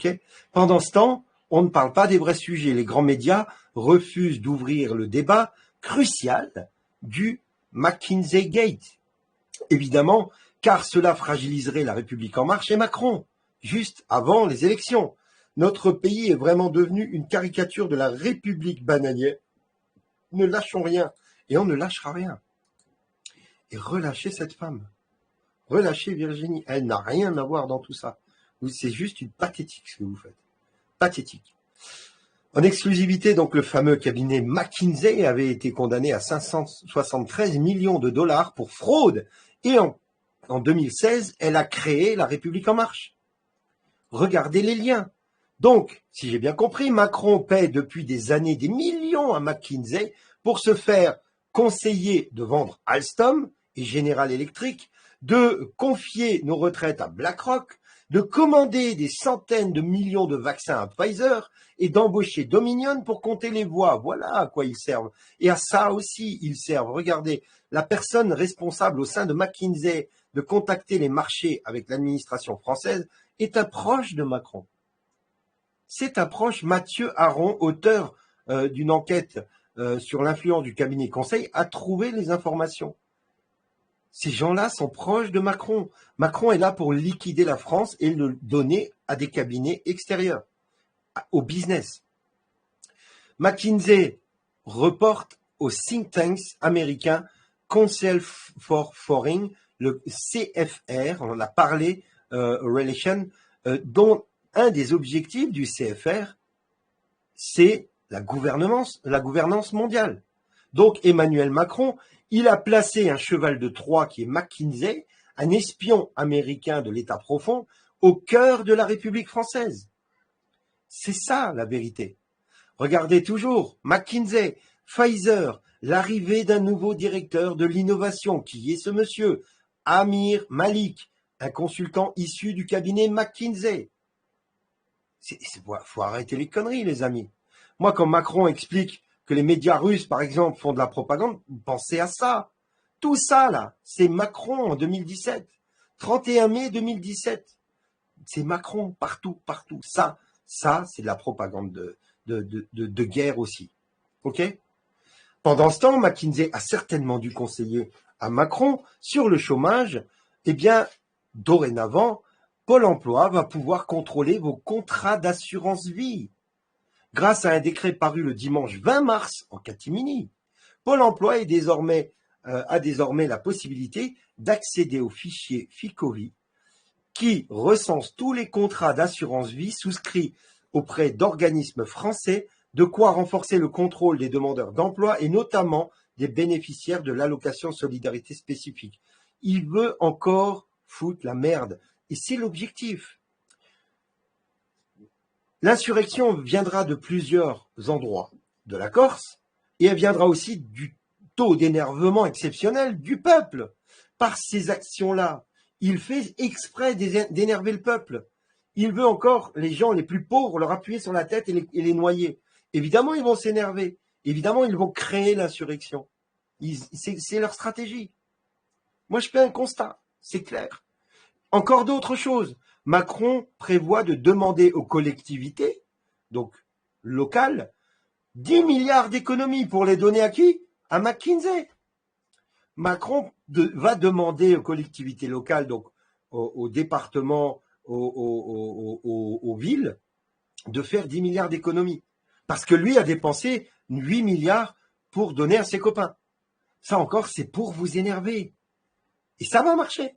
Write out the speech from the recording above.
Okay. Pendant ce temps, on ne parle pas des vrais sujets. Les grands médias refusent d'ouvrir le débat crucial du McKinsey Gate. Évidemment, car cela fragiliserait la République en marche et Macron, juste avant les élections. Notre pays est vraiment devenu une caricature de la République bananière. Ne lâchons rien, et on ne lâchera rien. Et relâchez cette femme. Relâchez Virginie. Elle n'a rien à voir dans tout ça. C'est juste une pathétique ce que vous faites. Pathétique. En exclusivité, donc, le fameux cabinet McKinsey avait été condamné à 573 millions de dollars pour fraude. Et en 2016, elle a créé la République en marche. Regardez les liens. Donc, si j'ai bien compris, Macron paie depuis des années des millions à McKinsey pour se faire conseiller de vendre Alstom et General Electric, de confier nos retraites à BlackRock, de commander des centaines de millions de vaccins à Pfizer et d'embaucher Dominion pour compter les voix. Voilà à quoi ils servent. Et à ça aussi, ils servent. Regardez, la personne responsable au sein de McKinsey de contacter les marchés avec l'administration française est un proche de Macron. C'est un proche. Mathieu Aron, auteur d'une enquête sur l'influence du cabinet conseil, a trouvé les informations. Ces gens-là sont proches de Macron. Macron est là pour liquider la France et le donner à des cabinets extérieurs, au business. McKinsey reporte au think tank américain Council for Foreign, le CFR, on en a parlé, Relation, dont un des objectifs du CFR, c'est la gouvernance mondiale. Donc Emmanuel Macron, il a placé un cheval de Troie qui est McKinsey, un espion américain de l'État profond, au cœur de la République française. C'est ça la vérité. Regardez toujours, McKinsey, Pfizer, l'arrivée d'un nouveau directeur de l'innovation. Qui est ce monsieur? Amir Malik, un consultant issu du cabinet McKinsey. Faut arrêter les conneries, les amis. Moi, quand Macron explique que les médias russes, par exemple, font de la propagande, pensez à ça. Tout ça, là, c'est Macron en 2017. 31 mai 2017. C'est Macron, partout, partout. Ça, c'est de la propagande de guerre aussi. OK? Pendant ce temps, McKinsey a certainement dû conseiller à Macron sur le chômage. Eh bien, dorénavant, Pôle emploi va pouvoir contrôler vos contrats d'assurance vie. Grâce à un décret paru le dimanche 20 mars en catimini, Pôle emploi a désormais la possibilité d'accéder au fichier Ficovi qui recense tous les contrats d'assurance vie souscrits auprès d'organismes français, de quoi renforcer le contrôle des demandeurs d'emploi et notamment des bénéficiaires de l'allocation solidarité spécifique. Il veut encore foutre la merde. Et c'est l'objectif. L'insurrection viendra de plusieurs endroits de la Corse et elle viendra aussi du taux d'énervement exceptionnel du peuple. Par ces actions-là, il fait exprès d'énerver le peuple. Il veut encore les gens les plus pauvres leur appuyer sur la tête et les noyer. Évidemment, ils vont s'énerver. Évidemment, ils vont créer l'insurrection. C'est leur stratégie. Moi, je fais un constat, c'est clair. Encore d'autres choses. Macron prévoit de demander aux collectivités, donc locales, 10 milliards d'économies pour les donner à qui? À McKinsey. Macron va demander aux collectivités locales, donc aux départements, aux villes, de faire 10 milliards d'économies. Parce que lui a dépensé 8 milliards pour donner à ses copains. Ça encore, c'est pour vous énerver. Et ça va marcher.